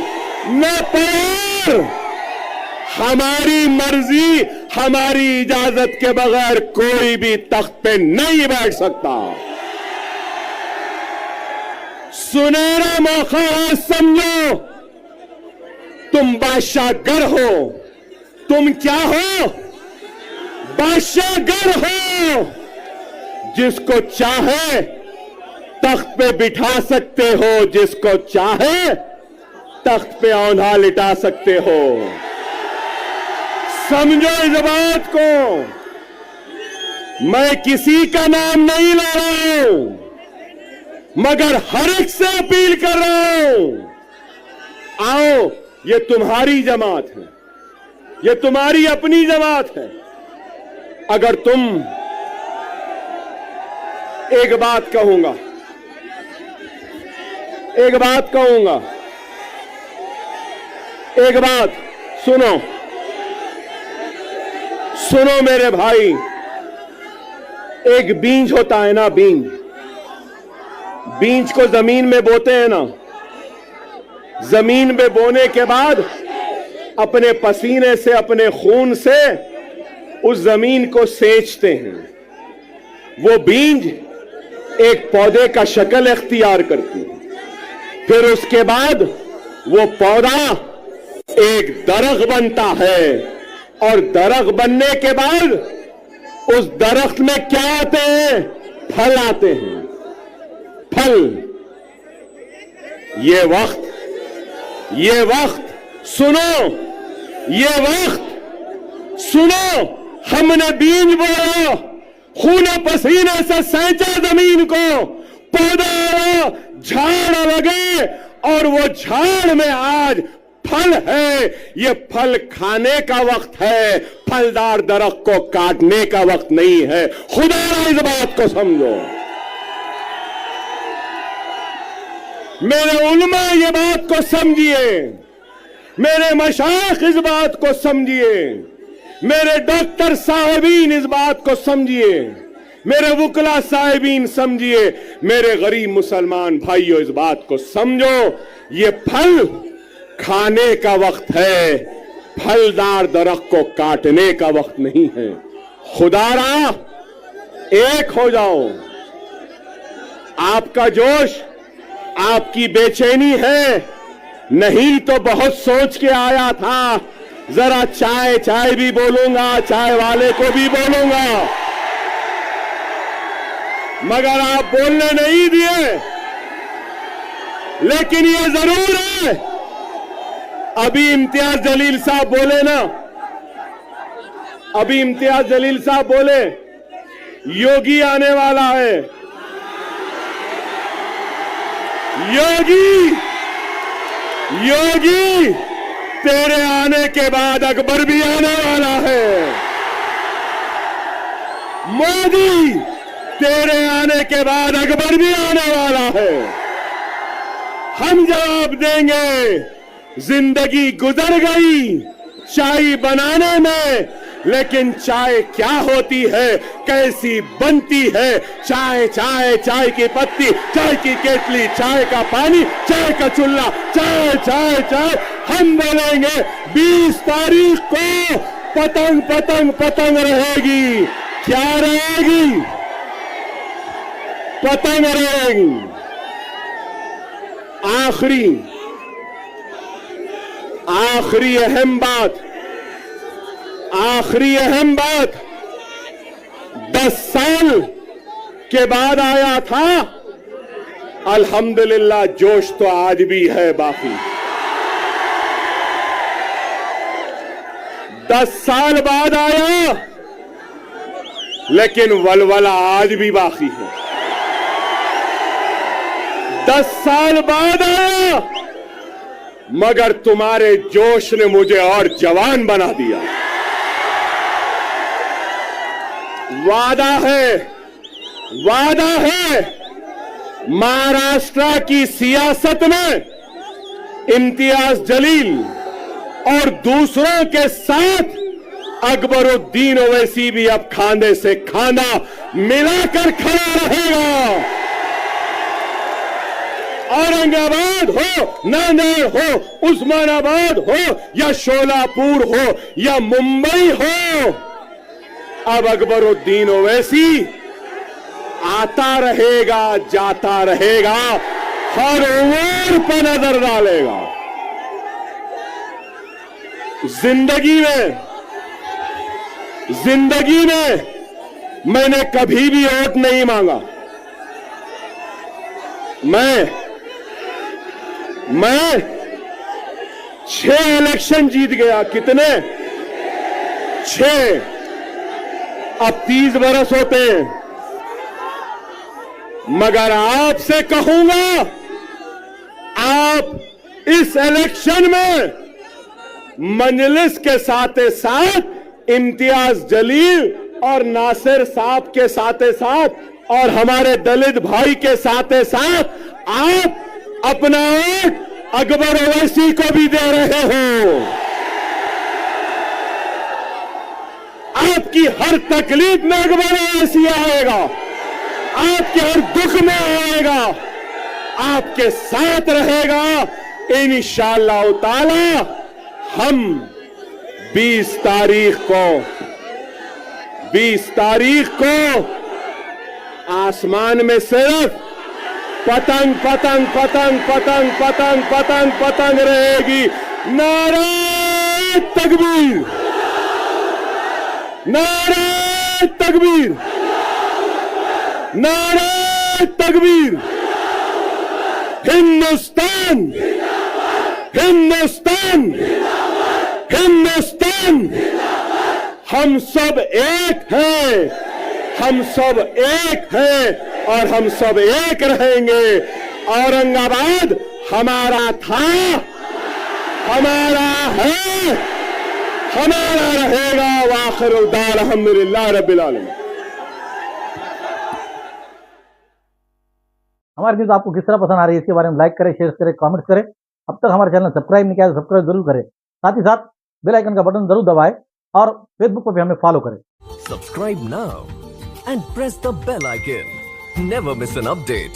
ना पवार, हमारी मर्जी, हमारी इजाजत के बगैर कोई भी तख्त पे नहीं बैठ सकता। सुनहरा मौका है, समझो। तुम बादशाहगर हो। तुम क्या हो? बादशाहगर हो, जिसको चाहे तख्त पे बिठा सकते हो, जिसको चाहे तख्त पे औंधा लिटा सकते हो। समझो इस बात को, मैं किसी का नाम नहीं ले रहा हूं, मगर हर एक से अपील कर रहा हूं, आओ, ये तुम्हारी जमात है, ये तुम्हारी अपनी जमात है। अगर तुम, एक बात कहूंगा, एक बात सुनो मेरे भाई। एक बीज होता है ना, बीज को जमीन में बोते हैं ना, जमीन में बोने के बाद अपने पसीने से, अपने खून से उस जमीन को सेंचते हैं। वो बीज एक पौधे का शक्ल इख्तियार करती है, फिर उसके बाद वो पौधा एक दरख्त बनता है, और दरख्त बनने के बाद उस दरख्त में क्या आते हैं? फल आते हैं। फल, ये वक्त सुनो, हमने बीज बोया, खून पसीने से सेंचा जमीन को, पौधा आया, झाड़ लगे, और वो झाड़ में आज फल है। ये फल खाने का वक्त है, फलदार दरख्त को काटने का वक्त नहीं है। खुदा इस बात को समझो। मेरे उलमा ये बात को समझिए, मेरे मशाइख इस बात को समझिए, मेरे डॉक्टर साहिबीन इस बात को समझिए, मेरे वुकला साहिबीन समझिए, मेरे गरीब मुसलमान भाइयों इस बात को समझो। ये फल खाने का वक्त है, फलदार दरख्त को काटने का वक्त नहीं है। खुदारा एक हो जाओ। आपका जोश, आपकी बेचैनी है, नहीं तो बहुत सोच के आया था, जरा चाय भी बोलूंगा, चाय वाले को भी बोलूंगा, मगर आप बोलने नहीं दिए। लेकिन ये जरूर है, अभी इम्तियाज जलील साहब बोले ना, अभी इम्तियाज जलील साहब बोले योगी आने वाला है। योगी तेरे आने के बाद अकबर भी आने वाला है। मोदी तेरे आने के बाद अकबर भी आने वाला है। हम जवाब देंगे, जिंदगी गुजर गई चाय बनाने में, लेकिन चाय क्या होती है, कैसी बनती है? चाय की पत्ती, चाय की केतली, चाय का पानी, चाय का चूल्हा, चाय। हम बोलेंगे 20 तारीख को पतंग रहेगी। क्या रहेगी? पतंग रहेगी। आखिरी अहम बात 10 साल के बाद आया था, अल्हम्दुलिल्लाह जोश तो आज भी है बाकी। 10 साल बाद आया, लेकिन वलवला आज भी बाकी है। 10 साल बाद आया, मगर तुम्हारे जोश ने मुझे और जवान बना दिया। वादा है महाराष्ट्र की सियासत में इम्तियाज जलील और दूसरों के साथ अकबरुद्दीन ओवैसी भी अब खांधे से खांधा मिलाकर खड़ा रहेगा। औरंगाबाद हो, नांदेड़ हो, उस्मानाबाद हो, या शोलापुर हो, या मुंबई हो, अब अकबरुद्दीन ओवैसी आता रहेगा, जाता रहेगा, हर ओर पर नजर डालेगा। जिंदगी में मैंने कभी भी वोट नहीं मांगा। मैं 6 इलेक्शन जीत गया। कितने? 6। अब 30 बरस होते हैं। मगर आपसे कहूंगा, आप इस इलेक्शन में मजलिस के साथ साथ इम्तियाज जलील और नासिर साहब के साथ और हमारे दलित भाई के साथ आप अपना वोट अकबर ओवैसी को भी दे रहे हो। आपकी हर तकलीफ में अकबर ओवैसी आएगा, आपके हर दुख में आएगा, आपके साथ रहेगा। इंशाअल्लाह ताला हम 20 तारीख को आसमान में सिर्फ पतंग पतंग पतंग पतंग पतंग पतंग पतंग रहेगी। नारे तकबीर, नारे तकबीर, नारे तकबीर। हिंदुस्तान, हिंदुस्तान, हिंदुस्तान। हम सब एक हैं, हम सब एक हैं और हम सब एक रहेंगे। औरंगाबाद हमारा था, हमारा है, हमारा रहेगा। वाखिर दार अल्हम्दुलिल्लाह रब्बिल आलमीन। हमारी न्यूज आपको किस तरह पसंद आ रही है इसके बारे में लाइक करें, शेयर करें, कमेंट्स करें। अब तक हमारे चैनल सब्सक्राइब नहीं किया तो सब्सक्राइब जरूर करें। साथ ही साथ बेल आइकन का बटन जरूर दबाएं और फेसबुक पर भी हमें फॉलो करें। Subscribe now and press the bell icon. Never miss an update.